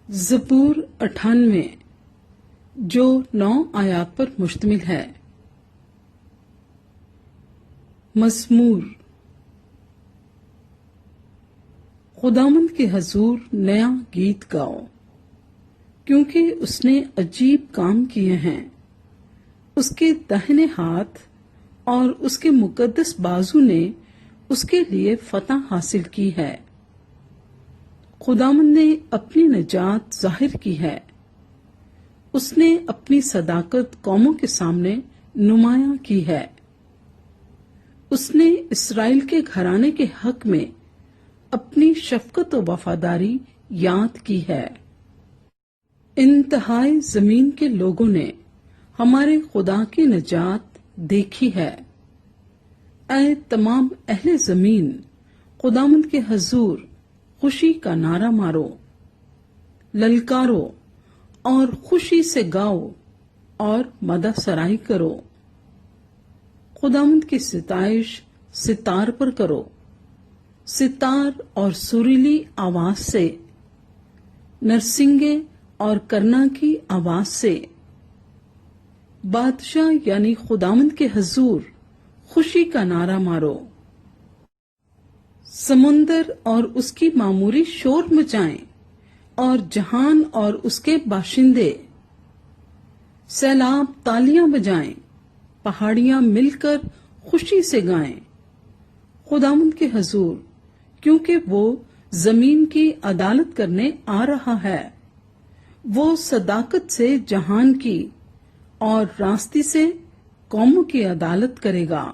زبور 98 جو 9 آیات پر مشتمل ہے۔ مزمور۔ خداوند کے حضور نیا گیت گاؤ، کیونکہ اس نے عجیب کام کیے ہیں۔ اس کے داہنے ہاتھ اور اس کے مقدس بازو نے اس کے لیے فتح حاصل کی ہے۔ خداوند نے اپنی نجات ظاہر کی ہے۔ اس نے اپنی صداقت قوموں کے سامنے نمایاں کی ہے۔ اس نے اسرائیل کے گھرانے کے حق میں اپنی شفقت و وفاداری یاد کی ہے۔ انتہائی زمین کے لوگوں نے ہمارے خدا کی نجات دیکھی ہے۔ اے تمام اہل زمین، خداوند کے حضور خوشی کا نعرہ مارو، للکارو اور خوشی سے گاؤ اور مدح سرائی کرو۔ خداوند کی ستائش ستار پر کرو، ستار اور سریلی آواز سے، نرسنگے اور کرنا کی آواز سے۔ بادشاہ یعنی خداوند کے حضور خوشی کا نعرہ مارو۔ سمندر اور اس کی معموری شور مچائیں اور جہان اور اس کے باشندے۔ سیلاب تالیاں بجائیں، پہاڑیاں مل کر خوشی سے گائیں خداوند کے حضور، کیونکہ وہ زمین کی عدالت کرنے آ رہا ہے۔ وہ صداقت سے جہان کی اور راستی سے قوموں کی عدالت کرے گا۔